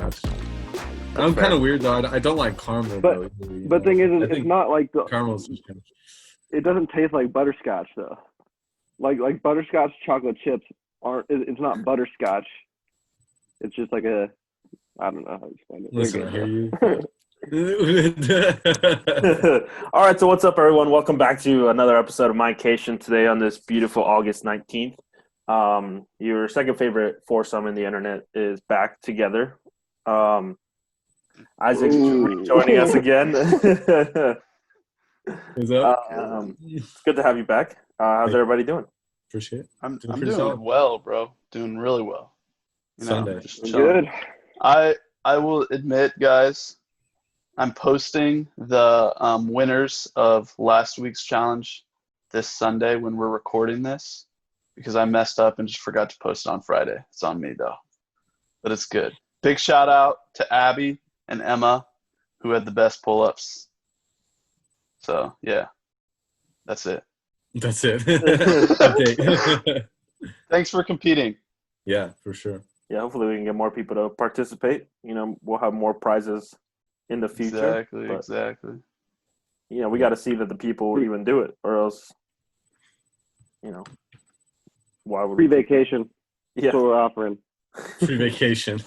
butterscotch. I'm kind of weird though. I don't like caramel. But though, thing is, it's not like caramel's just kind of... It doesn't taste like butterscotch though. Like butterscotch chocolate chips aren't. It's not butterscotch. It's just like a. I don't know how to explain it. Listen, I hear you. All right, so what's up, everyone? Welcome back to another episode of Mindcation today on this beautiful August 19th. Your second favorite foursome in the internet is back together. Isaac's joining us again. What's up? It's good to have you back. How's everybody doing? Appreciate it. I'm doing well, bro. Doing really well. Sunday. Just chilling. Good. I will admit, guys, I'm posting the winners of last week's challenge this Sunday when we're recording this because I messed up and just forgot to post it on Friday. It's on me, though. But it's good. Big shout out to Abby and Emma, who had the best pull-ups. So, yeah, that's it. That's it. Update. Thanks for competing. Yeah, for sure. Yeah, hopefully we can get more people to participate. We'll have more prizes in the future. Exactly. We got to see that the people even do it, or else, why would Free vacation. Yeah. That's what we're offering. Free vacation.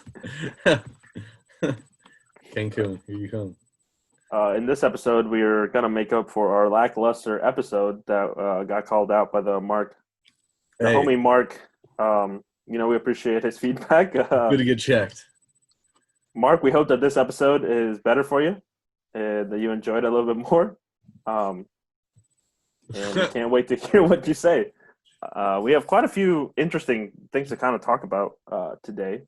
Cancun, here you come. In this episode, we're going to make up for our lackluster episode that got called out by the homie Mark. We appreciate his feedback. Good to get checked. Mark, we hope that this episode is better for you and that you enjoyed it a little bit more. And we can't wait to hear what you say. We have quite a few interesting things to kind of talk about today.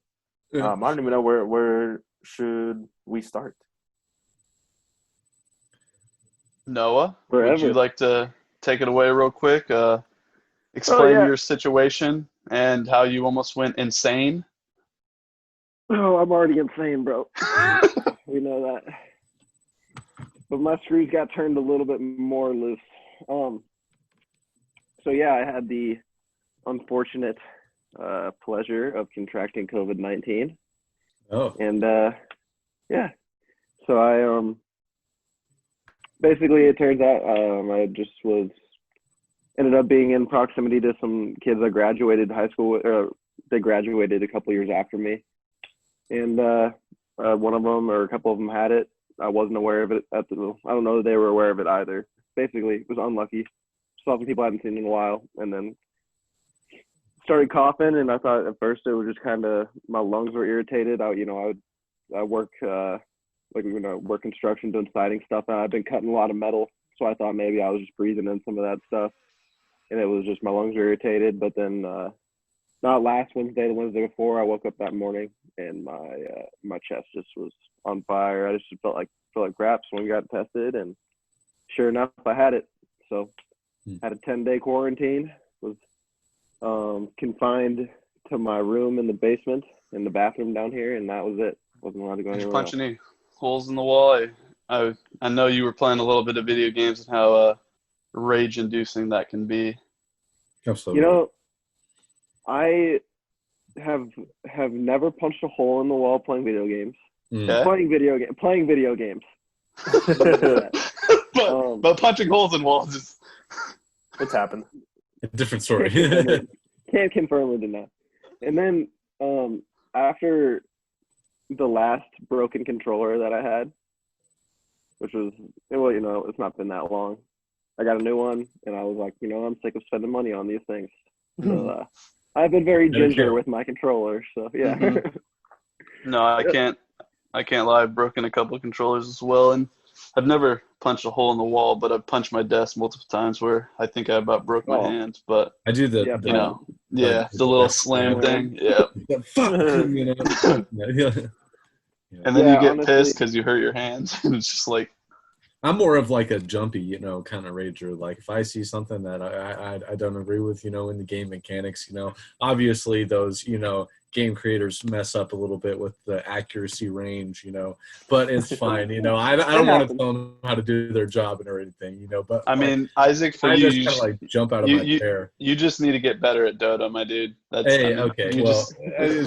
I don't even know where should we start. Noah, Wherever. would you like to take it away real quick? Explain your situation and how you almost went insane. Oh, I'm already insane, bro. We know that. But my screws got turned a little bit more loose. So yeah, I had the unfortunate pleasure of contracting COVID-19. Oh. And yeah. So I basically it turns out I just ended up being in proximity to some kids that graduated high school, or they graduated a couple years after me. And one of them or a couple of them had it. I wasn't aware of it I don't know that they were aware of it either. Basically, it was unlucky. Saw some people I hadn't seen in a while, and then started coughing. And I thought at first it was just kind of my lungs were irritated. I work work construction, doing siding stuff, and I've been cutting a lot of metal, so I thought maybe I was just breathing in some of that stuff, and it was just my lungs were irritated. But then not last Wednesday, the Wednesday before, I woke up that morning and my chest just was on fire. I just felt like craps when we got tested, and sure enough, I had it. So had a 10-day quarantine, was confined to my room in the basement and the bathroom down here, and that was it. Wasn't allowed to go Did you anywhere punch else. any holes in the wall? I know you were playing a little bit of video games and how rage-inducing that can be. Absolutely. I have never punched a hole in the wall playing video games. Okay. Playing video games. but punching holes in walls is It's happened. A different story. Can't confirm or deny. And then after the last broken controller that I had, which was, it's not been that long, I got a new one, and I was like, I'm sick of spending money on these things. So I've been very ginger with my controller, so yeah. No, I can't lie. I've broken a couple of controllers as well, and I've never punched a hole in the wall, but I've punched my desk multiple times where I think I about broke my hands. But I do the the little slam thing. Yeah. And then you get pissed because you hurt your hands, and it's just like. I'm more of like a jumpy, kind of rager. Like if I see something that I don't agree with, in the game mechanics, obviously those, game creators mess up a little bit with the accuracy range, but it's fine. I don't want to tell them how to do their job or anything, but I mean, Isaac, for I you, just kind of like jump out of my chair. You just need to get better at Dota, my dude. Okay. Well,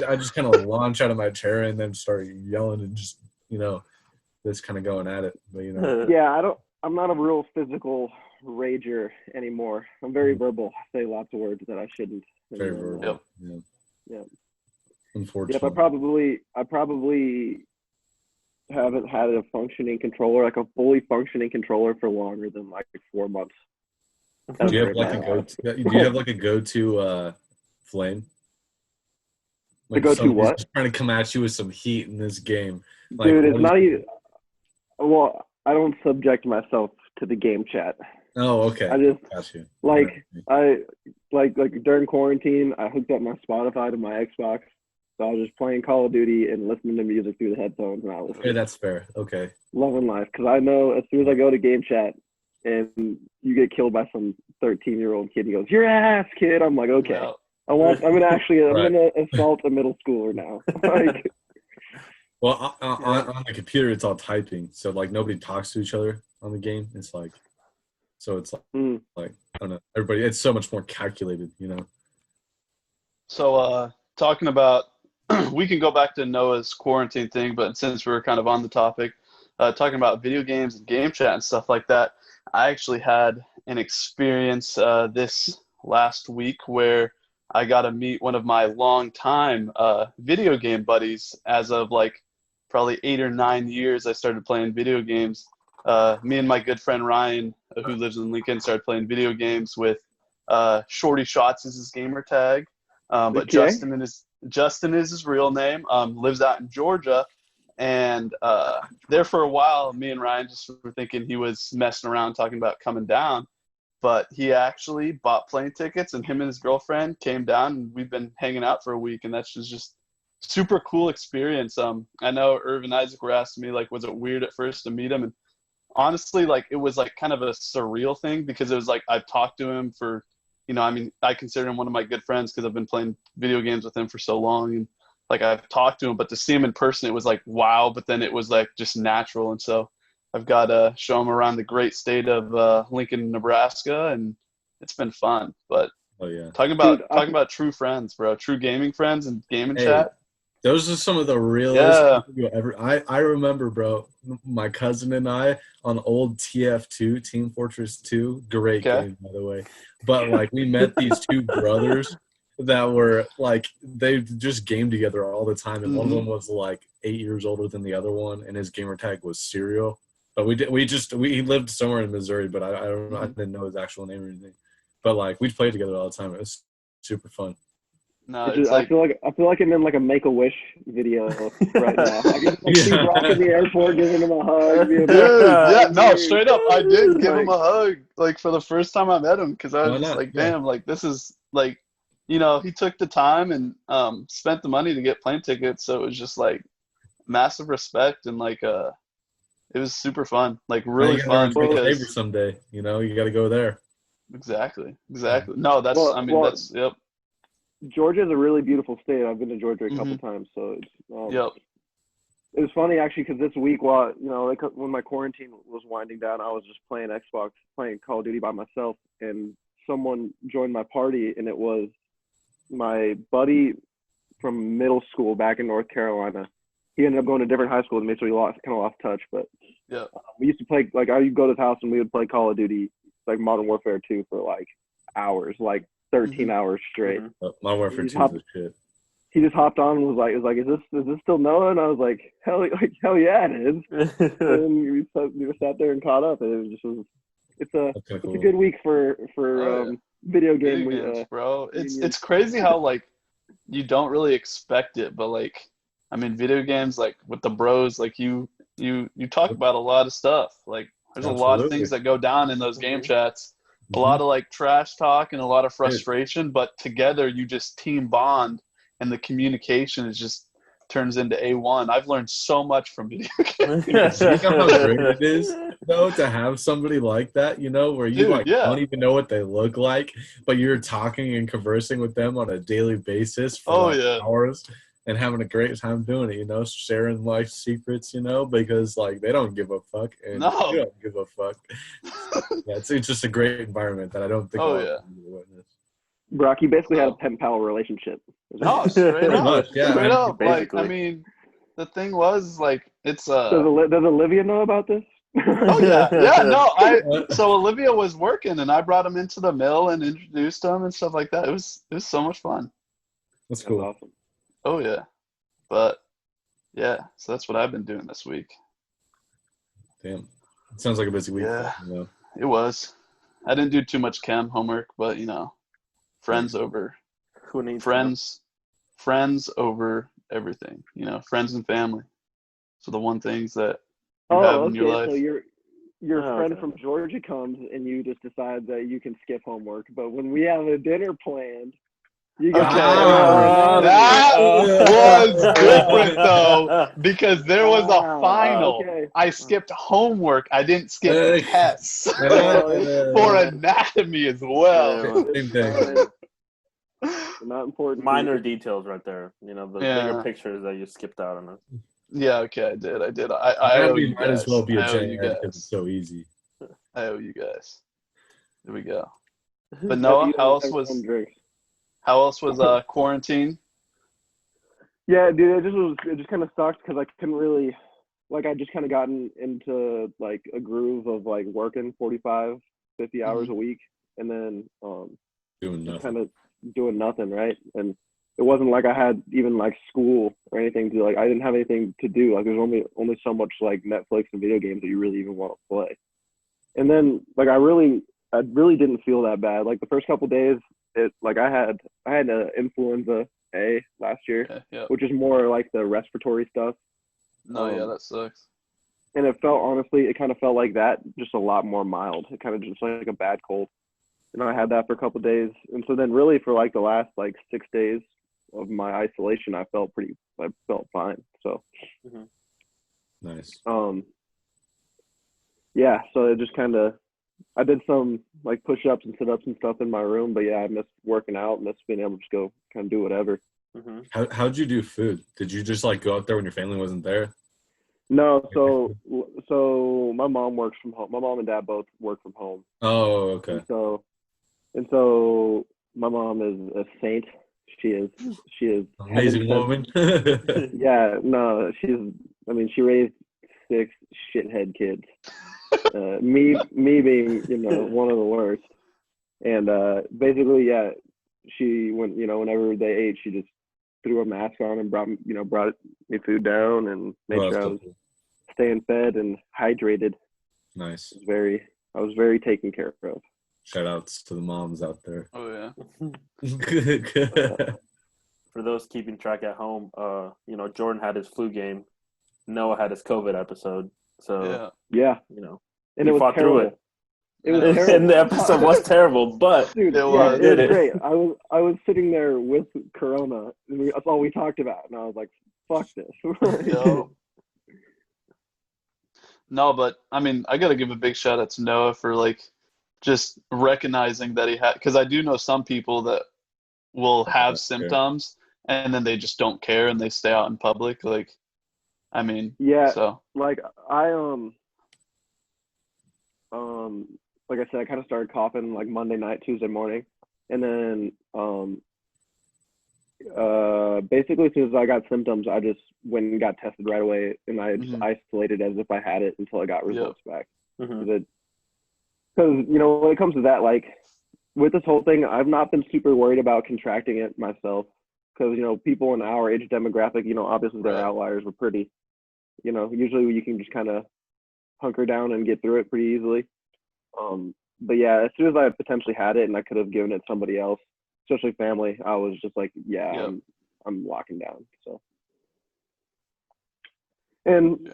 I just kind of launch out of my chair and then start yelling and just, just kind of going at it. But, Yeah, I'm not a real physical rager anymore. I'm very verbal. I say lots of words that I shouldn't. Very verbal. Yeah. Unfortunately. Yep, I probably haven't had a functioning controller, like a fully functioning controller, for longer than like 4 months. Do you have like a go-to flame? Like the go-to what? Just trying to come at you with some heat in this game. Dude, it's not even. Well, I don't subject myself to the game chat. Oh, okay. I just got you. like during quarantine, I hooked up my Spotify to my Xbox, so I was just playing Call of Duty and listening to music through the headphones, and I was that's fair. Okay. Loving life, because I know as soon as I go to game chat and you get killed by some 13-year-old kid, he goes, "Your ass, kid." I'm like, okay, No. I'm gonna assault a middle schooler now. Like, well, on the computer, it's all typing, so like nobody talks to each other on the game. It's like. So it's like I don't know, everybody. It's so much more calculated, So talking about, we can go back to Noah's quarantine thing, but since we're kind of on the topic, talking about video games and game chat and stuff like that, I actually had an experience this last week where I got to meet one of my longtime video game buddies. As of like probably 8 or 9 years, I started playing video games. Me and my good friend Ryan, who lives in Lincoln, started playing video games with Shorty Shots is his gamer tag. But okay. Justin is his real name. Lives out in Georgia. And there for a while, me and Ryan just were thinking he was messing around talking about coming down. But he actually bought plane tickets, and him and his girlfriend came down, and we've been hanging out for a week, and that's just super cool experience. I know Irvin and Isaac were asking me, like, was it weird at first to meet him? And honestly, like, it was like kind of a surreal thing, because it was like I've talked to him for, I consider him one of my good friends because I've been playing video games with him for so long, and like I've talked to him, but to see him in person, it was like wow. But then it was like just natural, and so I've got to show him around the great state of Lincoln, Nebraska, and it's been fun. But talking about true friends, bro, true gaming friends and gaming chat. Those are some of the realest people ever. I remember, bro, my cousin and I on old TF2, Team Fortress 2. Great game, by the way. But, like, we met these two brothers that were, like, they just gamed together all the time. And one of them was, like, 8 years older than the other one, and his gamer tag was Serial. But he lived somewhere in Missouri, but I don't know. I didn't know his actual name or anything. But, like, we played together all the time. It was super fun. No, I feel like I'm in like a Make-A-Wish video right now. I can see Brock in the airport giving him a hug. No, straight up, I did give him a hug, like, for the first time I met him, because I was just like, damn, like, this is like, he took the time and spent the money to get plane tickets, so it was just like massive respect, and like it was super fun, like really fun. Because someday, you got to go there. Exactly. No, that's yep. Georgia is a really beautiful state. I've been to Georgia a couple times, so it's, It was funny actually, because this week, while when my quarantine was winding down, I was just playing Xbox, playing Call of Duty by myself, and someone joined my party, and it was my buddy from middle school back in North Carolina. He ended up going to a different high school than me, so he kind of lost touch. But we used to play, like, I would go to his house and we would play Call of Duty, like Modern Warfare 2, for like hours, like 13 hours straight. Modern Warfare 2 is shit. He just hopped on and was like, is this still Noah? And I was like, hell yeah, it is. And we sat there and caught up, and it's a good week for video games, bro. It's crazy how, like, you don't really expect it, but, like, I mean, video games, like, with the bros, like, you talk about a lot of stuff. Like, there's a lot of things that go down in those game chats. A lot of, like, trash talk and a lot of frustration, but together you just team bond, and the communication is just turns into A1. I've learned so much from video games. You know how great it is, though, to have somebody like that, where you don't even know what they look like, but you're talking and conversing with them on a daily basis for hours and having a great time doing it, sharing life secrets, because they don't give a fuck and you don't give a fuck. Yeah, it's just a great environment that I don't think I'll ever witness. Brock, you basically had a pen pal relationship. No, straight up. Much, yeah. Straight up. Basically. The thing was, it's Does Olivia know about this? Oh yeah, yeah. No, so Olivia was working, and I brought him into the mill and introduced him and stuff like that. It was so much fun. That's cool. That's awesome. Oh yeah, but yeah. So that's what I've been doing this week. Damn, it sounds like a busy week. Yeah, it was. I didn't do too much chem homework, but friends over. Who needs friends over everything, friends and family. So the one things that you have in your life. So your friend from Georgia comes and you just decide that you can skip homework, but when we have a dinner planned, you got that was different though, because there was a final. Okay. I skipped homework. I didn't skip tests for anatomy as well. Same thing. Not important. Minor details right there. The bigger pictures that you skipped out on it. Yeah, okay, I did. I owe you might guys. as well be a gen because it's so easy. I owe you guys. There we go. But Noah, how else was quarantine? Yeah, dude, it just kind of sucked because I couldn't really, I just kind of gotten into a groove of working 45, 50 hours a week, and then doing nothing. Kind of doing nothing, right? And it wasn't like I had even school or anything to I didn't have anything to do. There's only so much Netflix and video games that you really even want to play. And then I really didn't feel that bad. The first couple days, it I had an influenza A last year, which is more the respiratory stuff. No, yeah, that sucks. And it kind of felt like that, just a lot more mild. It kind of just like a bad cold. And I had that for a couple of days. And so then really for the last 6 days of my isolation, I felt fine. So nice. Yeah, so it just I did some push-ups and sit-ups and stuff in my room, but yeah, I missed working out, missed being able to just go kind of do whatever. How'd you do food? Did you just go out there when your family wasn't there? No, so my mom works from home. My mom and dad both work from home. Oh, okay. And so my mom is a saint. She is amazing woman. Yeah, no, she raised 6 shithead kids. Me being, one of the worst. And basically, yeah, she whenever they ate, she just threw a mask on and brought me food down and made sure I was staying fed and hydrated. Nice. I was very taken care of. Shout outs to the moms out there. Oh yeah. For those keeping track at home, Jordan had his flu game. Noah had his COVID episode. So yeah. And it was fought terrible. through it. It was terrible. And the episode was terrible, but dude, it was great. I was sitting there with Corona, and that's all we talked about, and I was like, "Fuck this." No, but I gotta give a big shout out to Noah for just recognizing that he had, because I do know some people that will have symptoms and then they just don't care and they stay out in public. Yeah. So like I said, I kind of started coughing Monday night, Tuesday morning, and then basically as soon as I got symptoms, I just went and got tested right away, and I just isolated as if I had it until I got results back. Because when it comes to that, with this whole thing, I've not been super worried about contracting it myself, because people in our age demographic, obviously they're outliers. We're pretty, usually you can just kind of hunker down and get through it pretty easily. But yeah, as soon as I potentially had it and I could have given it to somebody else, especially family, I was just I'm locking down. So, and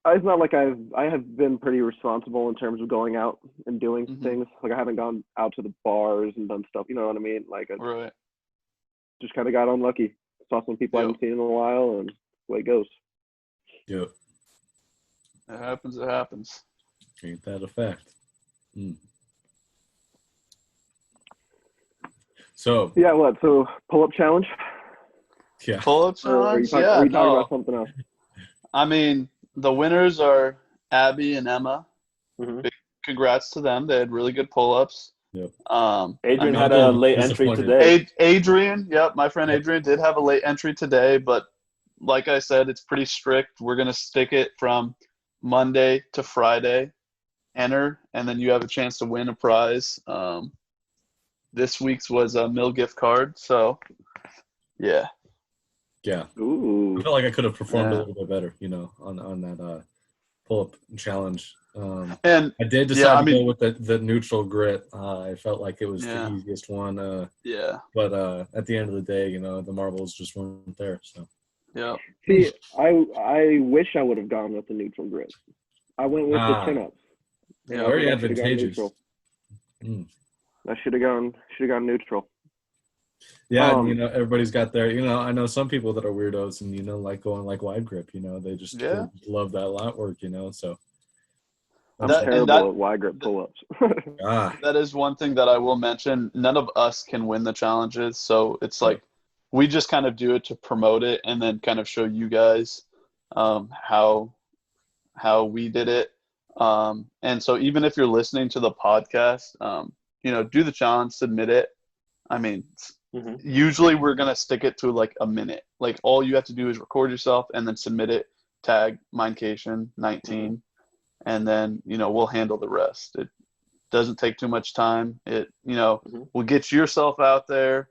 it's not like I have been pretty responsible in terms of going out and doing things. I haven't gone out to the bars and done stuff. You know what I mean? I just kind of got unlucky. saw some people I haven't seen in a while, and away it goes. Yep. It happens. It happens. Ain't that a fact? So yeah, what? So pull-up challenge? Yeah. Pull-up challenge? Are you talking about something else? I mean, the winners are Abby and Emma. Big congrats to them. They had really good pull-ups. Yep. Adrian had a late entry today. Adrian, my friend Adrian did have a late entry today, but like I said, it's pretty strict. We're going to stick it from Monday to Friday. Enter, and then you have a chance to win a prize. This week's was a meal gift card, so yeah. Ooh. I felt like I could have performed a little bit better, on that pull-up challenge. And I did decide to go with the neutral grit. I felt like it was the easiest one. But at the end of the day, the marbles just weren't there. So yeah. See, I wish I would have gone with the neutral grit. I went with the chin-ups. Yeah, very advantageous. I should have gone neutral. Yeah, everybody's got their, I know some people that are weirdos and, like going like wide grip, they just love that lat work, so. I'm terrible at wide grip pull-ups. That is one thing that I will mention. None of us can win the challenges, so it's like we just kind of do it to promote it and then kind of show you guys how we did it. And so even if you're listening to the podcast, do the challenge, submit it. I mean, usually we're going to stick it to like a minute. Like all you have to do is record yourself and then submit it, tag Mindcation 19, and then, we'll handle the rest. It doesn't take too much time. It, will get yourself out there,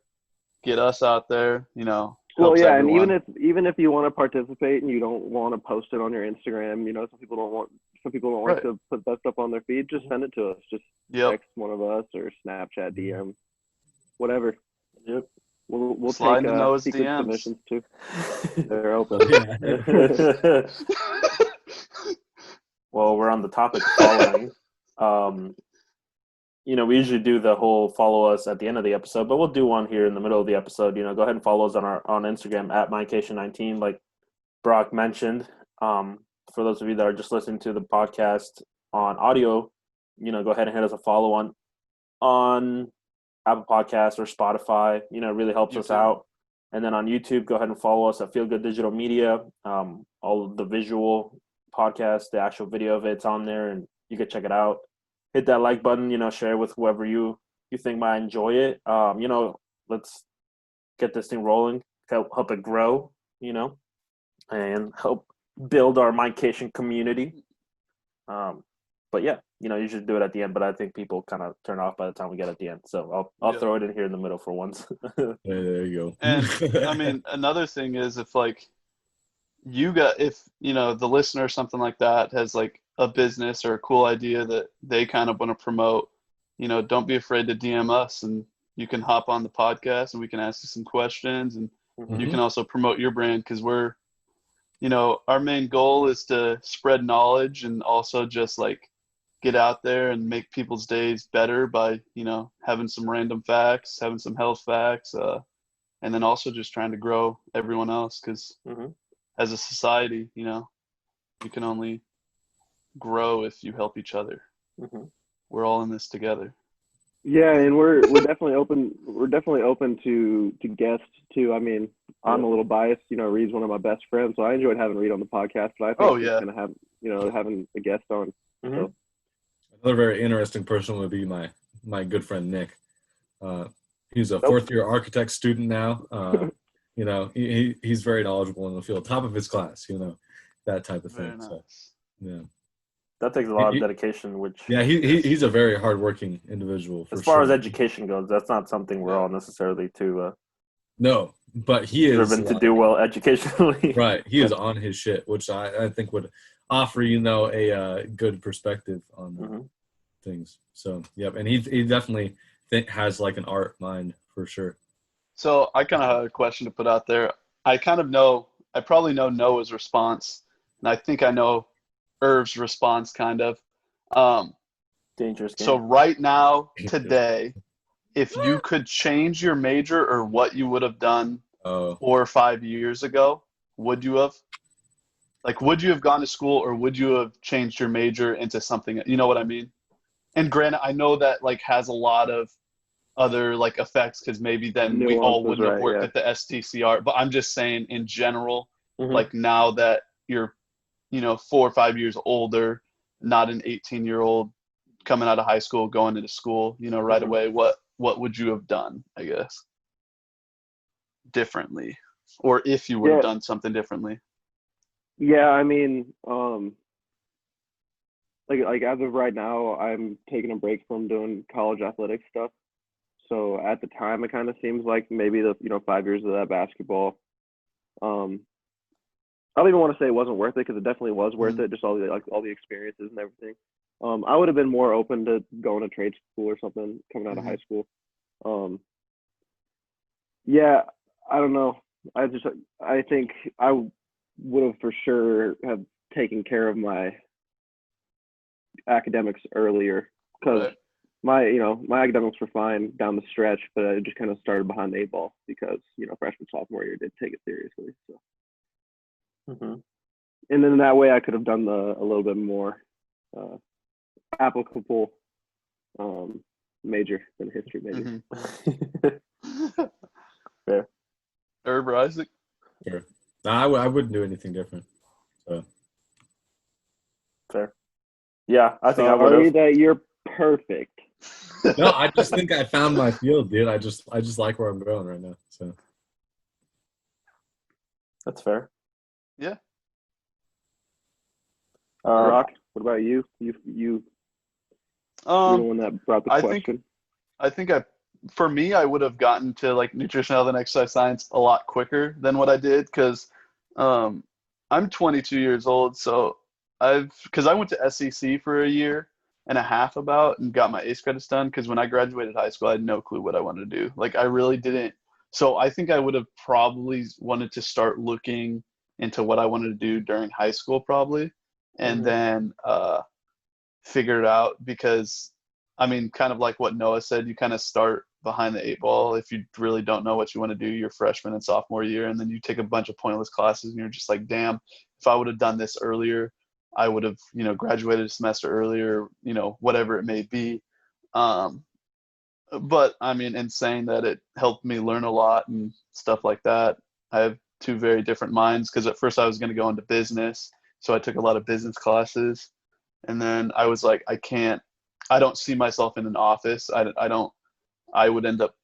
get us out there, Well, yeah, everyone. And even if you want to participate and you don't want to post it on your Instagram, some people don't want to put that stuff on their feed. Just send it to us. Just text one of us or Snapchat DM, whatever. Yep. We'll Slide take those secret DMs. submissions too. They're open. Well, we're on the topic of following. We usually do the whole follow us at the end of the episode, but we'll do one here in the middle of the episode. Go ahead and follow us on Instagram at Mindcation19, like Brock mentioned. For those of you that are just listening to the podcast on audio, go ahead and hit us a follow on Apple Podcasts or Spotify. It really helps us out. And then on YouTube, go ahead and follow us at Feel Good Digital Media. All of the visual podcast, the actual video of it's on there, and you can check it out. Hit that like button, share it with whoever you think might enjoy it. Let's get this thing rolling, help it grow, and help build our Mindcation community. But yeah, you should do it at the end, but I think people kind of turn off by the time we get at the end. So I'll throw it in here in the middle for once. There you go. And I mean, another thing is if the listener or something like that has like a business or a cool idea that they kind of want to promote, don't be afraid to DM us and you can hop on the podcast and we can ask you some questions and you can also promote your brand because we're, our main goal is to spread knowledge and also just like get out there and make people's days better by, having some random facts, having some health facts, and then also just trying to grow everyone else because as a society, you can only grow if you help each other. We're all in this together. Yeah, and we're definitely open. We're definitely open to guests too. I mean, I'm a little biased. Reed's one of my best friends, so I enjoyed having Reed on the podcast. But I think it's gonna have having a guest on. So. Another very interesting person would be my good friend Nick. He's a fourth-year architect student now. He's very knowledgeable in the field, top of his class. That type of thing. Nice. So, yeah. That takes a lot of dedication, which he's a very hardworking individual. As far as education goes, that's not something we're all necessarily too. No, but he is driven to do well educationally. Right, he is on his shit, which I think would offer a good perspective on things. So and he definitely has like an art mind for sure. So I kind of have a question to put out there. I probably know Noah's response, and I think I know Irv's response kind of. Dangerous game. So right now, today, if you could change your major or what you would have done Oh. 4 or 5 years ago, would you have? Like, would you have gone to school, or would you have changed your major into something? You know what I mean? And granted, I know that like has a lot of other like effects because maybe then we all Nuances, wouldn't have right, worked yeah. at the STCR. But I'm just saying in general, Mhm. like now that you're, 4 or 5 years older, not an 18-year-old coming out of high school, going into school, right Mhm. away, what would you have done, I guess, differently? Or if you would have Yeah. done something differently? Yeah, I mean, like as of right now, I'm taking a break from doing college athletic stuff. So at the time, it kind of seems like maybe the 5 years of that basketball. I don't even want to say it wasn't worth it because it definitely was worth it. Just all the experiences and everything. I would have been more open to going to trade school or something coming out of high school. Yeah, I don't know. I think I would have for sure have taken care of my academics earlier because my academics were fine down the stretch, but I just kind of started behind the 8 ball because freshman sophomore year did take it seriously. So. And then that way I could have done a little bit more applicable major than history major. Fair. Herb or Isaac? Sure. No, I wouldn't do anything different. So. Fair. Yeah, I think I would Sorry have. that you're perfect. No, I just think I found my field, dude. I just like where I'm going right now. So. That's fair. Yeah. Rock, what about you? You're the one that brought the question. I think for me, I would have gotten to like nutrition, health, and exercise science a lot quicker than what I did because I'm 22 years old. So because I went to SEC for a year and a half and got my ACE credits done because when I graduated high school, I had no clue what I wanted to do. Like I really didn't. So I think I would have probably wanted to start looking into what I wanted to do during high school probably. And then figure it out because, I mean, kind of like what Noah said, you kind of start behind the 8 ball if you really don't know what you want to do your freshman and sophomore year, and then you take a bunch of pointless classes and you're just like, damn, if I would have done this earlier, I would have, graduated a semester earlier, whatever it may be. But I mean, in saying that, it helped me learn a lot and stuff like that. I have 2 very different minds because at first I was going to go into business. So I took a lot of business classes, and then I was like, I don't see myself in an office. I would end up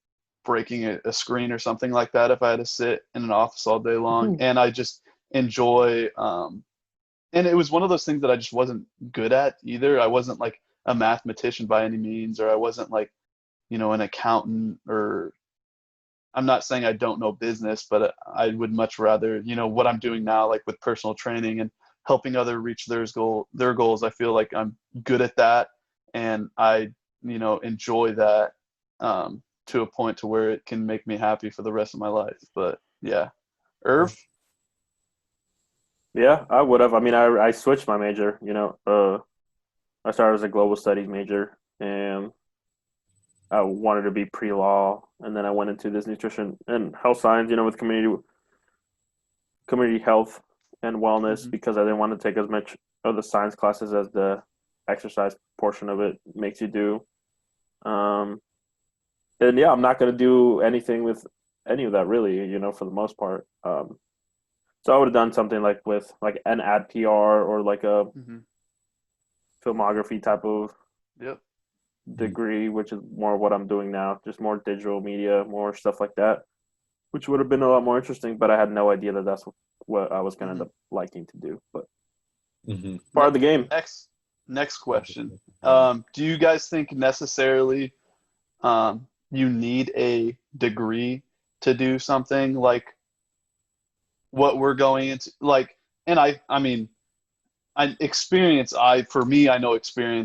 breaking a screen or something like that if I had to sit in an office all day long. And I just enjoy, and it was one of those things that I just wasn't good at either. I wasn't like a mathematician by any means, or I wasn't like, an accountant, or I'm not saying I don't know business, but I would much rather, what I'm doing now, like with personal training and helping others reach their goals. I feel like I'm good at that, and I, enjoy that to a point to where it can make me happy for the rest of my life. But yeah, Irv. Yeah, I would have. I mean, I switched my major. I started as a global studies major, and I wanted to be pre-law, and then I went into this nutrition and health science, with community health and wellness because I didn't want to take as much of the science classes as the exercise portion of it makes you do. And yeah, I'm not going to do anything with any of that really, for the most part. So I would have done something like with like an ad PR or like a filmography type of degree, which is more what I'm doing now, just more digital media, more stuff like that, which would have been a lot more interesting, but I had no idea that that's what I was going to end up liking to do. But part of the game. Next question. Do you guys think necessarily you need a degree to do something like what we're going into? Like, and I mean, I know experience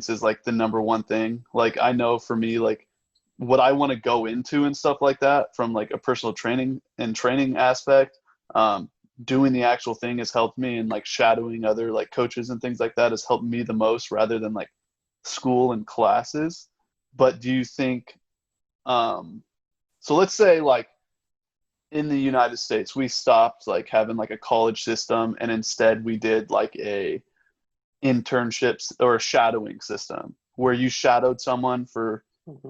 is like the number one thing. Like, I know for me, like what I want to go into and stuff like that from like a personal training aspect, doing the actual thing has helped me, and like shadowing other like coaches and things like that has helped me the most rather than like school and classes. But do you think, so let's say like in the United States, we stopped like having like a college system, and instead we did like a internships or a shadowing system where you shadowed someone for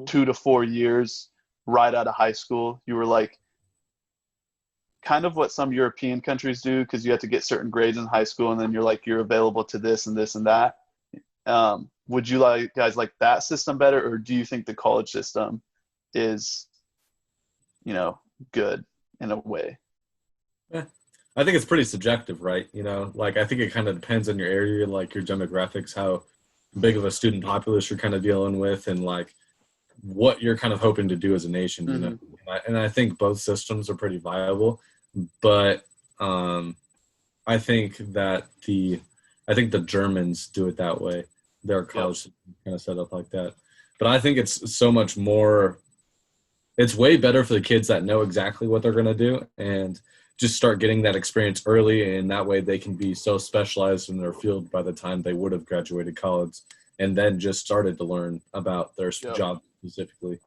2 to 4 years right out of high school. You were like kind of what some European countries do, because you have to get certain grades in high school, and then you're available to this and this and that. Would you guys like that system better, or do you think the college system is, good in a way? I think it's pretty subjective, right? Like I think it kind of depends on your area, like your demographics, how big of a student populace you're kind of dealing with, and like what you're kind of hoping to do as a nation, And I think both systems are pretty viable, but I think that the Germans do it that way. Their college system kind of set up like that. But I think it's so much more. It's way better for the kids that know exactly what they're going to do and just start getting that experience early, and that way they can be so specialized in their field by the time they would have graduated college and then just started to learn about their job specifically.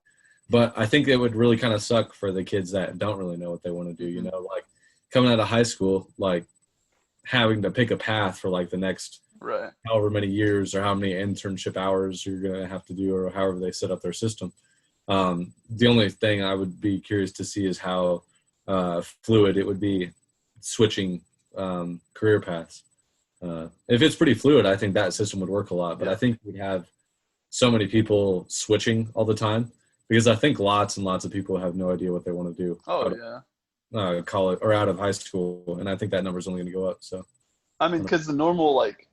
But I think it would really kind of suck for the kids that don't really know what they want to do, like coming out of high school, like having to pick a path for like the next however many years or how many internship hours you're going to have to do, or however they set up their system. The only thing I would be curious to see is how fluid it would be switching career paths. If it's pretty fluid, I think that system would work a lot. But I think we'd have so many people switching all the time, because I think lots and lots of people have no idea what they want to do. College or out of high school, and I think that number is only going to go up. So, I mean, because the normal like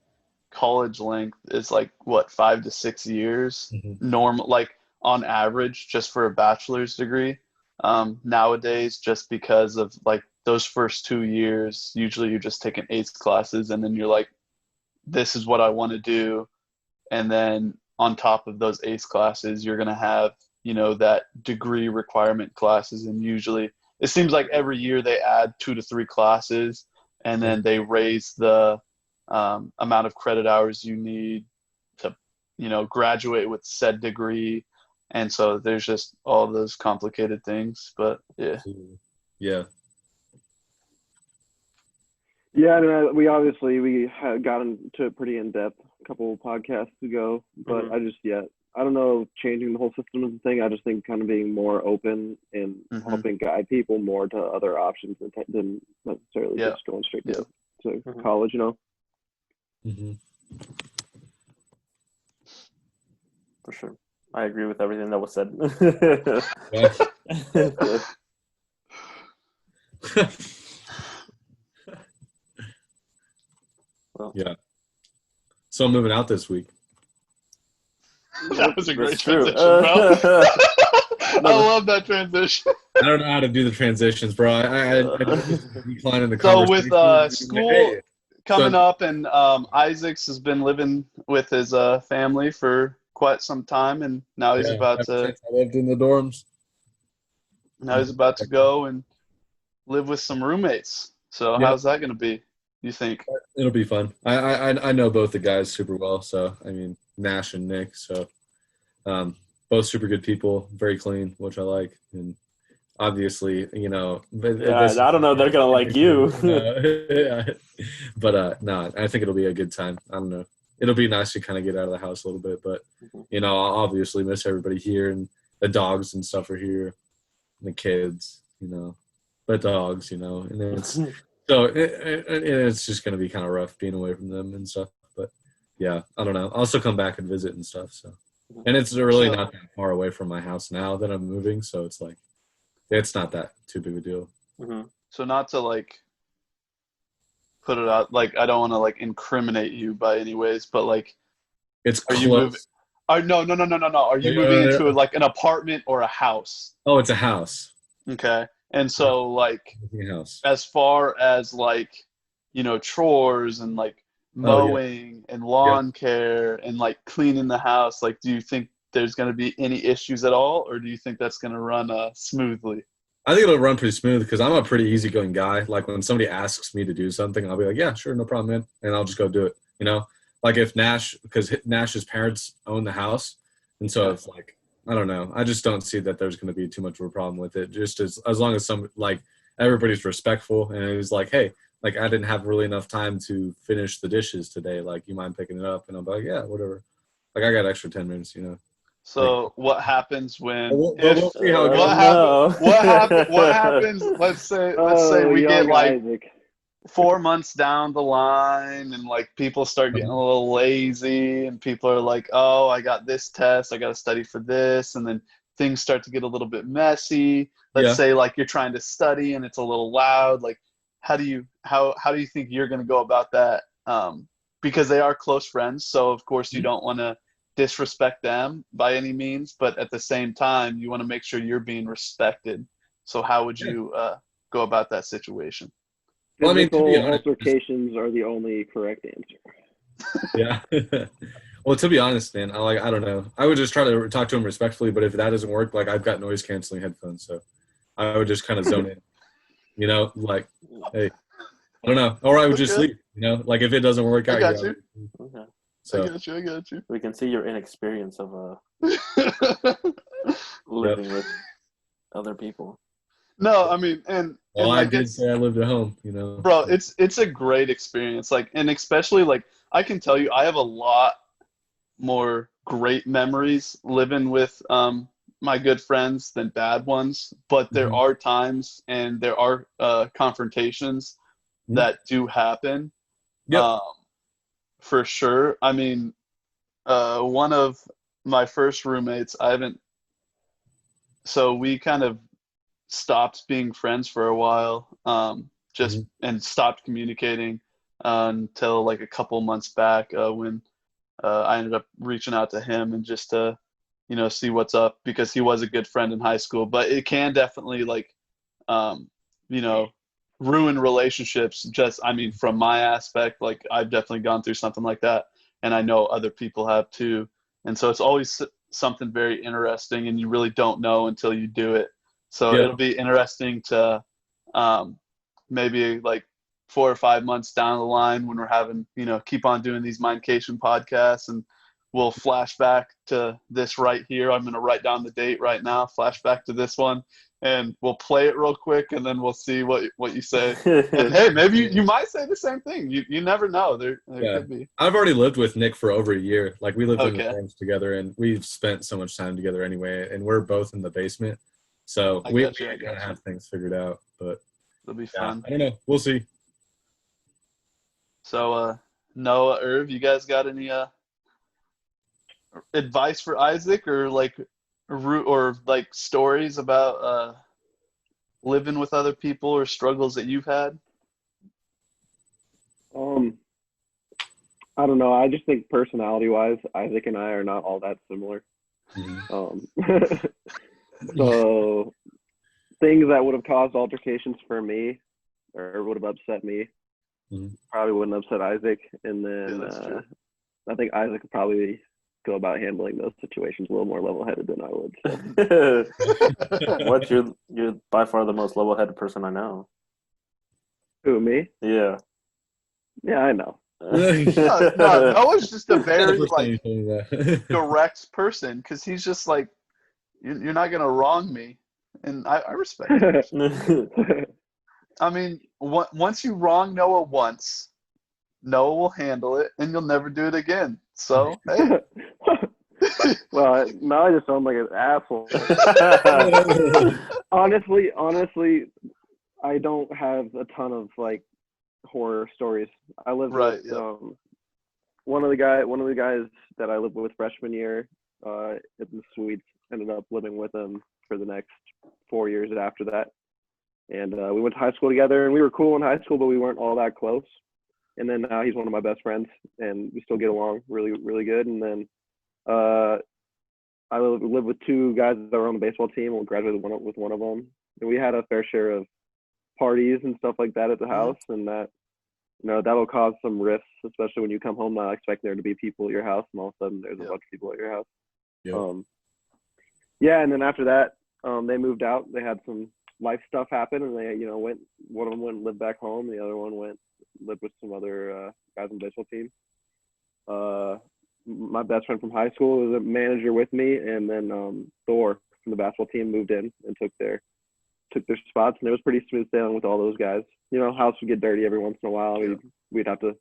college length is like what 5 to 6 years, normal, like on average, just for a bachelor's degree. Nowadays, just because of like those first 2 years, usually you're just taking ACE classes, and then you're like, this is what I want to do, and then on top of those ACE classes, you're going to have that degree requirement classes, and usually it seems like every year they add 2 to 3 classes, and then they raise the amount of credit hours you need to, graduate with said degree. And so there's just all those complicated things, but yeah. Yeah. Yeah, I mean, we had got into it pretty in depth a couple of podcasts ago, but I don't know, changing the whole system is the thing. I just think kind of being more open and helping guide people more to other options than necessarily just going straight to college, For sure. I agree with everything that was said. Yeah. So I'm moving out this week. That was a great transition, bro. I love that transition. I don't know how to do the transitions, bro. I decline in the So with school coming up, and Isaac's has been living with his family for quite some time, and now he's about to. I lived in the dorms. Now he's about to go and live with some roommates. So how's that going to be, you think? It'll be fun. I know both the guys super well. So, I mean, Nash and Nick. So, both super good people, very clean, which I like. And obviously, I don't know. They're going to like you. But no, I think it'll be a good time. I don't know. It'll be nice to kind of get out of the house a little bit. But, I'll obviously miss everybody here. And the dogs and stuff are here. And the kids, the dogs, and it's so it's just going to be kind of rough being away from them and stuff. But yeah, I don't know. I'll still come back and visit and stuff. So, and it's really not that far away from my house now that I'm moving. So it's like, it's not that too big a deal. So not to like put it out, like I don't want to like incriminate you by any ways, but like, are you moving? No. Are you moving into like an apartment or a house? Oh, it's a house. Okay. And so like as far as like, chores and like mowing and lawn care and like cleaning the house, like, do you think there's going to be any issues at all? Or do you think that's going to run smoothly? I think it'll run pretty smooth because I'm a pretty easygoing guy. Like when somebody asks me to do something, I'll be like, yeah, sure. No problem, man. And I'll just go do it. Like if because Nash's parents own the house. And so it's like, I don't know. I just don't see that there's going to be too much of a problem with it. Just as long as everybody's respectful, and it was like, hey, like I didn't have really enough time to finish the dishes today. Like, you mind picking it up? And I'm like, yeah, whatever. Like, I got extra 10 minutes, you know. So like, what happens when we'll see how it goes. What happens? Let's say we get like Isaac. 4 months down the line, and like people start getting a little lazy, and people are like, oh, I got this test, I got to study for this, and then things start to get a little bit messy. Let's say like you're trying to study and it's a little loud. Like, how do you think you're going to go about that? Because they are close friends, so of course you don't want to disrespect them by any means, but at the same time you want to make sure you're being respected. So how would you go about that situation? Well, I mean, altercations are the only correct answer. Yeah. Well, to be honest, man, I don't know. I would just try to talk to him respectfully, but if that doesn't work, like I've got noise canceling headphones, so I would just kind of zone in. You know, like, hey, I don't know, or I would just sleep. You know, like if it doesn't work out, I got you. Okay. So I got you. We can see your inexperience of living with other people. No, I mean, and I did say I lived at home, you know. Bro, it's a great experience. Like, and especially like I can tell you, I have a lot more great memories living with my good friends than bad ones. But there are times and there are confrontations that do happen. Yep. For sure. I mean, one of my first roommates, so we kind of stopped being friends for a while, and stopped communicating until like a couple months back when I ended up reaching out to him and just to, you know, see what's up, because he was a good friend in high school. But it can definitely like, you know, ruin relationships. Just, I mean, from my aspect, like I've definitely gone through something like that, and I know other people have too. And so it's always something very interesting, and you really don't know until you do it. So it'll be interesting to maybe like 4 or 5 months down the line when we're having, you know, keep on doing these Mindcation podcasts, and we'll flash back to this right here. I'm going to write down the date right now, flash back to this one, and we'll play it real quick, and then we'll see what you say. And hey, maybe you might say the same thing. You never know. There could be. I've already lived with Nick for over a year. Like, we lived in the farms together, and we've spent so much time together anyway, and we're both in the basement. So we kind of have things figured out, but it'll be fun. I don't know. We'll see. So, Noah, Irv, you guys got any advice for Isaac, or like stories about living with other people, or struggles that you've had? I don't know. I just think personality-wise, Isaac and I are not all that similar. So things that would have caused altercations for me or would have upset me probably wouldn't upset Isaac. And then I think Isaac could probably go about handling those situations a little more level-headed than I would. So. You're by far the most level-headed person I know. Who, me? Yeah. Yeah, I know. No, Noah's just a very like direct person, because he's just like, you're not gonna wrong me, and I respect it. I mean, once you wrong Noah once, Noah will handle it, and you'll never do it again. So hey. Well, now I just sound like an asshole. Honestly, I don't have a ton of like horror stories. I live with one of the guys that I lived with freshman year in the Swedes. Ended up living with him for the next 4 years after that, and we went to high school together, and we were cool in high school, but we weren't all that close. And then now he's one of my best friends, and we still get along really, really good. And then I live with 2 guys that are on the baseball team, and we graduated with one of them. And we had a fair share of parties and stuff like that at the house, and that, you know, that'll cause some rifts, especially when you come home not expecting there to be people at your house, and all of a sudden there's a bunch of people at your house. And then after that, they moved out. They had some life stuff happen, and they, you know, one of them went and lived back home. The other one lived with some other guys on the baseball team. My best friend from high school was a manager with me, and then Thor from the basketball team moved in and took their took their spots, and it was pretty smooth sailing with all those guys. You know, house would get dirty every once in a while. We'd have to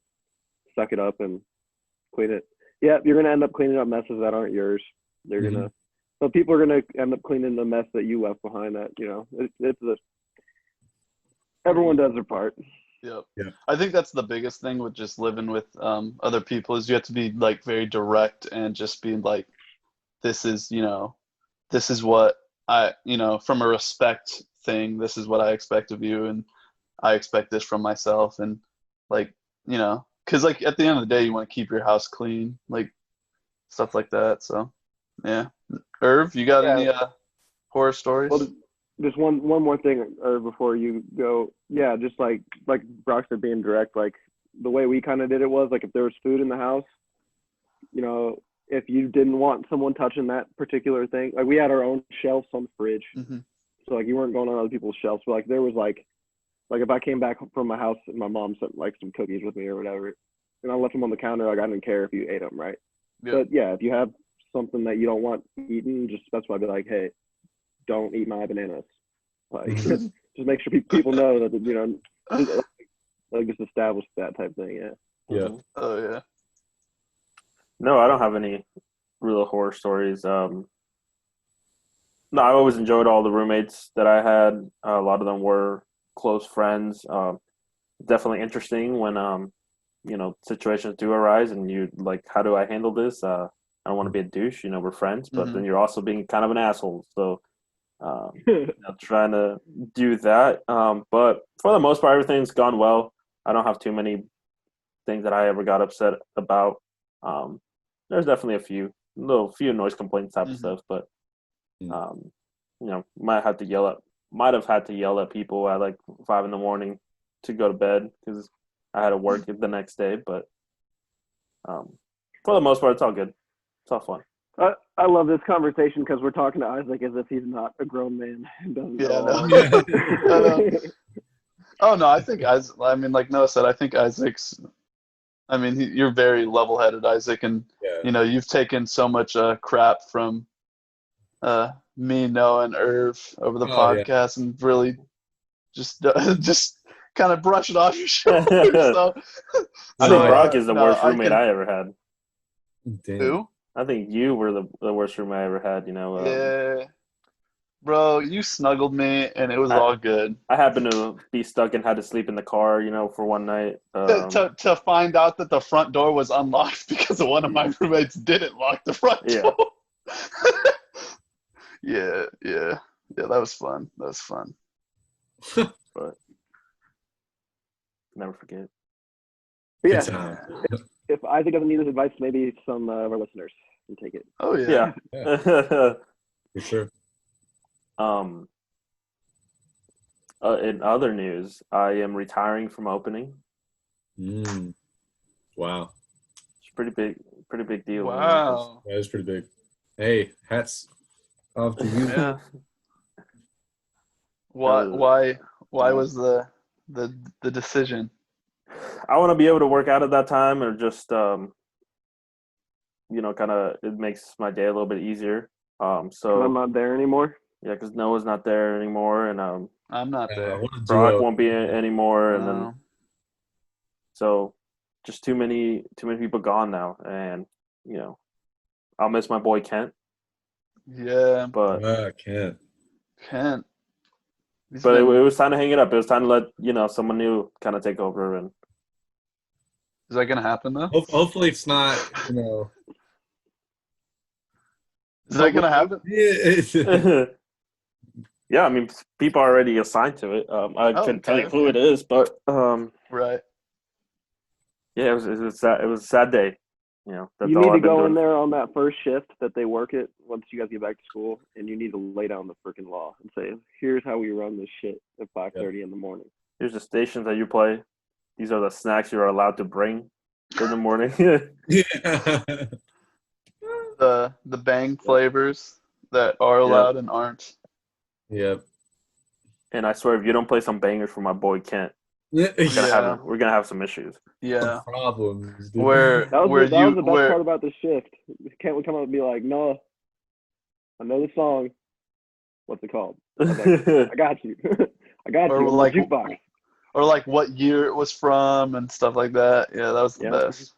suck it up and clean it. Yeah, you're gonna end up cleaning up messes that aren't yours. They're gonna, but people are gonna end up cleaning the mess that you left behind. That, you know, everyone does their part. Yep. Yeah. I think that's the biggest thing with just living with other people is you have to be like very direct and just be like, this is what I, from a respect thing, this is what I expect of you, and I expect this from myself, and like, because like at the end of the day, you want to keep your house clean, like stuff like that. So, yeah. Irv, you got any horror stories? Well, just one more thing before you go. Yeah, just like Brock said, being direct. Like the way we kind of did it was like if there was food in the house, you know, if you didn't want someone touching that particular thing, like we had our own shelves on the fridge, so like you weren't going on other people's shelves. But like there was like if I came back from my house and my mom sent like some cookies with me or whatever, and I left them on the counter, like I didn't care if you ate them, right? Yep. But yeah, if you have something that you don't want eaten, just specify, be like, hey, don't eat my bananas. Like, just make sure people know that, you know, like just establish that type thing. Yeah. Yeah. Oh yeah. No, I don't have any real horror stories. No, I always enjoyed all the roommates that I had. A lot of them were close friends. Definitely interesting when you know, situations do arise and you like, how do I handle this? I don't want to be a douche. You know, we're friends, but then you're also being kind of an asshole. So. You know, trying to do that, but for the most part, everything's gone well. I don't have too many things that I ever got upset about. There's definitely a few noise complaints type of stuff, but you know, might have had to yell at people at like 5 a.m. to go to bed because I had to work the next day. But for the most part, it's all good. It's all fun. I love this conversation because we're talking to Isaac as if he's not a grown man and doesn't know. No. Oh no, I think I mean, like Noah said, I think Isaac's. I mean, you're very level-headed, Isaac, and you know you've taken so much crap from me, Noah, and Irv over the podcast, and really just kind of brush it off your shoulders. So, I think Brock is the worst roommate I ever had. Damn. Who? I think you were the worst roommate I ever had, you know. Yeah. Bro, you snuggled me, and it was all good. I happened to be stuck and had to sleep in the car, you know, for one night. To find out that the front door was unlocked because one of my roommates didn't lock the front door. Yeah, that was fun. But never forget. But yeah, if Isaac doesn't need this advice, maybe some of our listeners can take it. Oh yeah. For sure. In other news, I am retiring from opening. Wow. It's pretty big deal. Wow. That is pretty big. Hey, hats off to you. Yeah. Why was the decision? I want to be able to work out at that time, or just you know, kind of it makes my day a little bit easier. So I'm not there anymore. Yeah, because Noah's not there anymore, and I'm not there. Brock won't be anymore, and then so just too many people gone now, and you know, I'll miss my boy Kent. Yeah, but Kent. But it was time to hang it up. It was time to let, you know, someone new kind of take over. And is that gonna happen though? Hopefully, it's not. You know. Is that gonna happen? Yeah. Yeah, I mean, people are already assigned to it. I couldn't tell you who it is, but right. Yeah, it was a sad day. You know, that's you all need I've to been go doing. in there on that first shift that they work it once you guys get back to school, and you need to lay down the freaking law and say, "Here's how we run this shit at 5:30 in the morning. Here's the stations that you play. These are the snacks you are allowed to bring in the morning." The bang flavors that are allowed and aren't. Yep. And I swear, if you don't play some bangers for my boy Kent, we're gonna have some issues. Yeah. Problems. Dude. That was the best part about the shift. Kent would come up and be like, "No, I know the song. What's it called?" I was like, I got you. I got Or you. like- Jukebox. Or like what year it was from and stuff like that. Yeah, that was the best.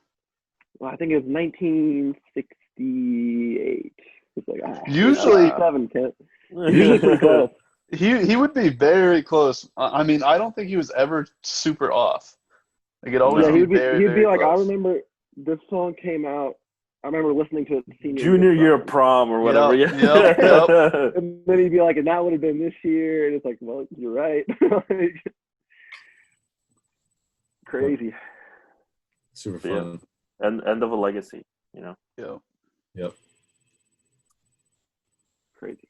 Well, I think it was 1968. It's like Usually- 7, Kent. Usually pretty close. He would be very close. I mean, I don't think he was ever super off. Like it always Yeah, be he'd be very like, close. I remember this song came out. I remember listening to it Junior year of prom or whatever. Yep, Yeah. And then he'd be like, and that would have been this year. And it's like, well, you're right. Crazy. Super fun. End of a legacy, Yep. Crazy.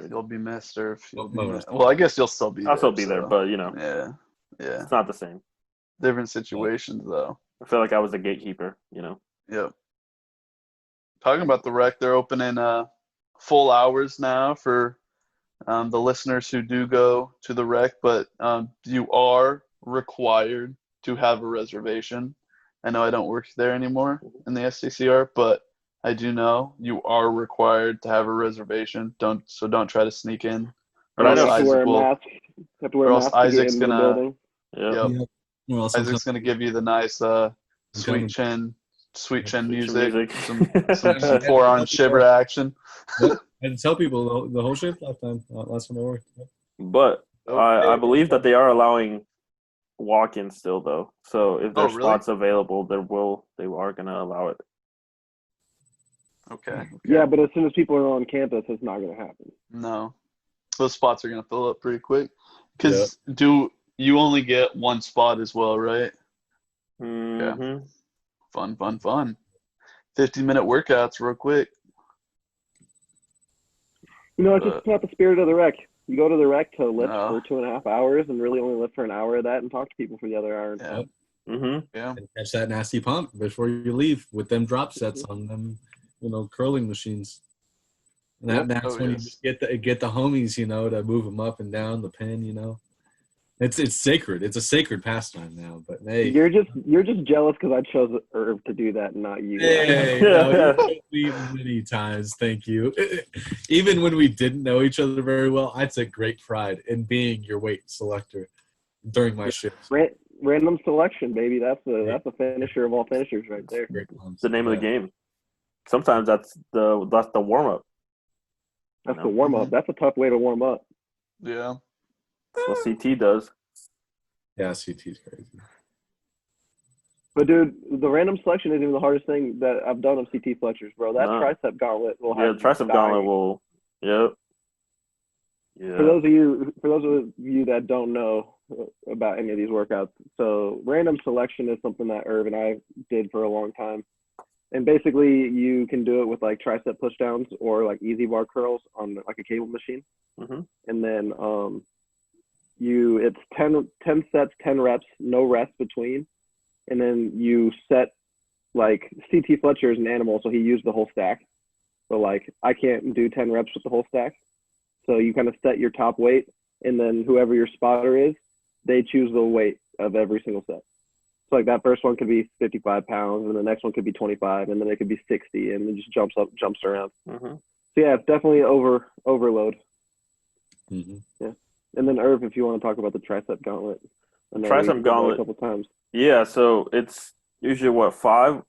You'll be missed, or Well, well, I guess you'll still be. I'll still be there, but yeah, it's not the same. different situations though. I feel like I was a gatekeeper, Yep. Talking about the rec, they're opening full hours now for the listeners who do go to the rec, but you are required to have a reservation. I know I don't work there anymore in the SCCR, but I do know you are required to have a reservation. Don't try to sneak in. But I know have to wear a mask. Have to wear a mask to get into the building. Yep. Yep. Isaac's gonna give you the nice sweet chin music, some 4-on shiver action. And tell people the whole shift last time I worked. But I believe that they are allowing walk-ins still, though. So if there's spots available, they are gonna allow it. Okay. Yeah, but as soon as people are on campus, it's not going to happen. No, those spots are gonna fill up pretty quick. Because do you only get one spot as well, right? Mm-hmm. Yeah. Fun. 50-minute workouts real quick. It's just not the spirit of the rec. You go to the rec to lift for 2.5 hours and really only lift for an hour of that and talk to people for the other hour. Yeah. Yeah. And catch that nasty pump before you leave with them drop sets on them, curling machines. And that's when you just get the homies, to move them up and down the pin. It's sacred. It's a sacred pastime now. But hey, you're just jealous because I chose Irv to do that and not you. Hey, no, you many times. Thank you. Even when we didn't know each other very well, I took great pride in being your weight selector during my shift. Random selection, baby. That's the finisher of all finishers right there. It's the name of the game. Sometimes that's the warm up. That's the warm up. That's a tough way to warm up. Yeah. That's what CT does. Yeah, CT's crazy. But dude, the random selection isn't even the hardest thing that I've done on CT flexors, bro. That tricep gauntlet will have. Yeah, tricep gauntlet will. Yep. Yeah. For those of you that don't know about any of these workouts, so random selection is something that Irv and I did for a long time. And basically, you can do it with like tricep pushdowns or like easy bar curls on like a cable machine. Mm-hmm. And then it's 10 sets, 10 reps, no rest between. And then you set, like, CT Fletcher is an animal, so he used the whole stack. So, like, I can't do 10 reps with the whole stack. So you kind of set your top weight, and then whoever your spotter is, they choose the weight of every single set. So, like, that first one could be 55 pounds, and the next one could be 25, and then it could be 60, and it just jumps around. Mm-hmm. So, yeah, it's definitely overload. Mm-hmm. Yeah. And then, Irv, if you want to talk about the tricep gauntlet. Tricep gauntlet. A couple times. Yeah, so it's usually five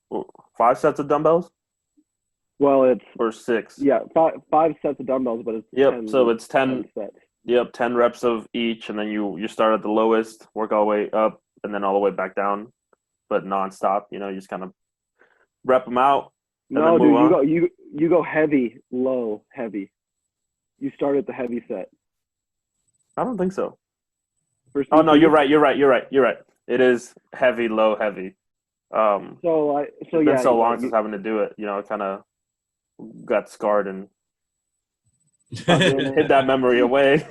sets of dumbbells? Well, it's or 6. Yeah, five sets of dumbbells, but it's 10, so it's 10 sets. Yep, 10 reps of each, and then you start at the lowest, work all the way up, and then all the way back down, but nonstop. You just kind of rep them out. No, dude, you go heavy, low, heavy. You start at the heavy set. I don't think so. Oh no, you're right. It is heavy, low, heavy. It's been so long since having to do it. It kind of got scarred and hid that memory away.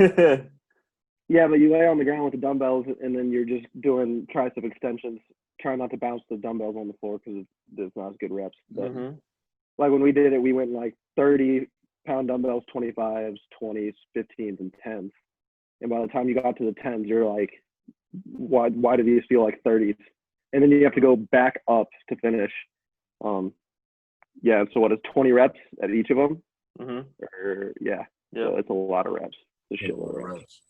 Yeah, but you lay on the ground with the dumbbells, and then you're just doing tricep extensions. Try not to bounce the dumbbells on the floor because it's not as good reps. But like when we did it, we went like 30-pound dumbbells, 25s, 20s, 15s, and 10s. And by the time you got to the 10s, you're like, why do these feel like 30s? And then you have to go back up to finish. So what is 20 reps at each of them? Mm-hmm. So it's a lot of reps. It's a shitload of reps. reps.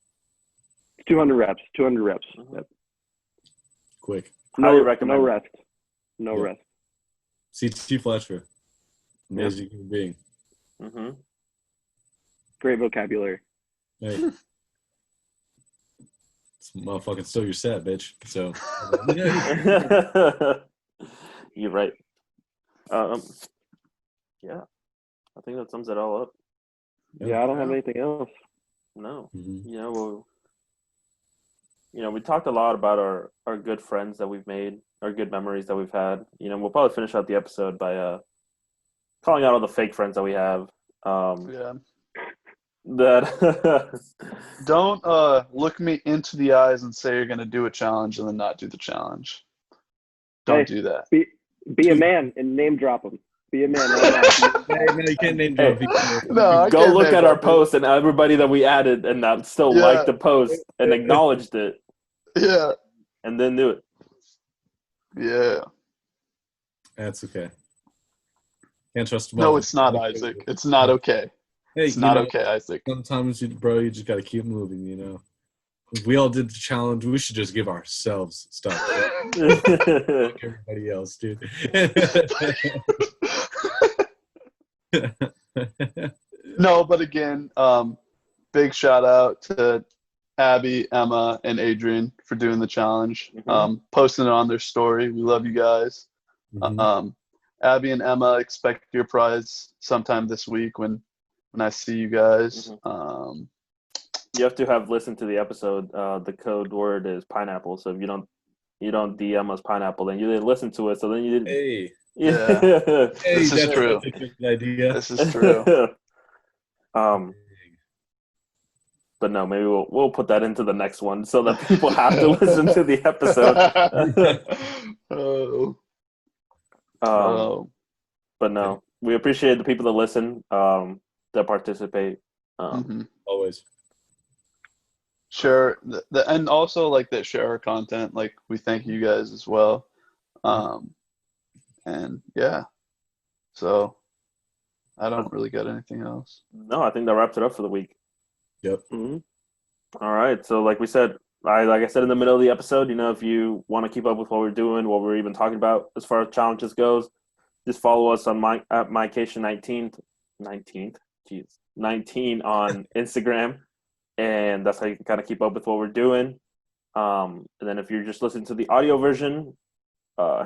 200 reps. 200 reps. Mhm. Yep. Quick. Highly recommend. No rest. No Yeah. rest. CT Fletcher. Amazing human being. Mm-hmm. Great vocabulary. Hey. It's motherfucking still your set, bitch. So You're right. Yeah, I think that sums it all up. Yeah, I don't have anything else. No, Mhm. we talked a lot about our good friends that we've made, our good memories that we've had. We'll probably finish out the episode by calling out all the fake friends that we have. Yeah. That Don't look me into the eyes and say you're going to do a challenge and then not do the challenge. Don't do that. Be a man and name drop them. Be a man. No, you can't name drop people. No, I go can't look name at our drop post and everybody that we added and that still Yeah. liked the post and acknowledged it it. Yeah. and then do it. Yeah. That's okay. Can't trust them No, all. it's not, Isaac. It's not okay. Hey, It's not okay, Isaac. Sometimes, you just got to keep moving, If we all did the challenge, we should just give ourselves stuff. Like everybody else, dude. No, but again, big shout out to Abby, Emma, and Adrian for doing the challenge, Mhm. posting it on their story. We love you guys. Mhm. Abby and Emma, expect your prize sometime this week when I see you guys. You have to have listened to the episode. The code word is pineapple. So if you don't DM us pineapple, then you didn't listen to it. So then you didn't. Hey, Yeah. hey, This is true. That's a good idea. This is true. But no, maybe we'll put that into the next one so that people have to listen to the episode. But no, we appreciate the people that listen, that participate. Always. Share and also like that share our content. Like we thank you guys as well. And yeah, so I don't really got anything else. No, I think that wraps it up for the week. Yep. Mm-hmm. All right. So like we said, like I said in the middle of the episode, if you want to keep up with what we're doing, what we're even talking about as far as challenges goes, just follow us on at Mindcation 19 on Instagram, and that's how you can kind of keep up with what we're doing. And then if you're just listening to the audio version,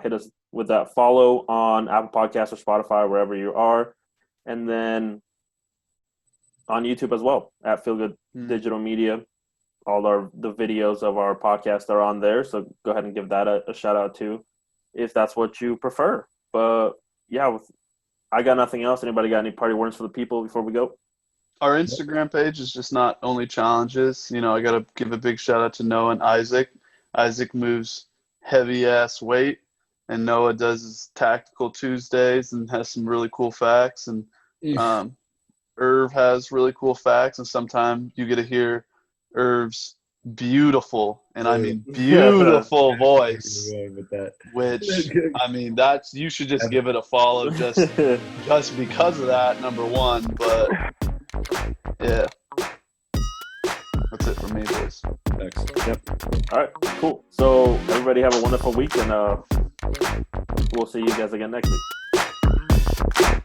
hit us with that follow on Apple Podcasts or Spotify, wherever you are, and then on YouTube as well at Feel Good Digital Media. All the videos of our podcast are on there, so go ahead and give that a shout out too, if that's what you prefer. But yeah, I got nothing else. Anybody got any party words for the people before we go? Our Instagram page is just not only challenges. I got to give a big shout out to Noah and Isaac. Isaac moves heavy ass weight, and Noah does his Tactical Tuesdays and has some really cool facts. And Irv has really cool facts, and sometimes you get to hear Irv's beautiful, and I mean beautiful voice, which I mean you should just give it a follow just because of that, number one. But yeah, that's it for me, boys. Thanks. Yep. All right, cool. So everybody have a wonderful week, and we'll see you guys again next week.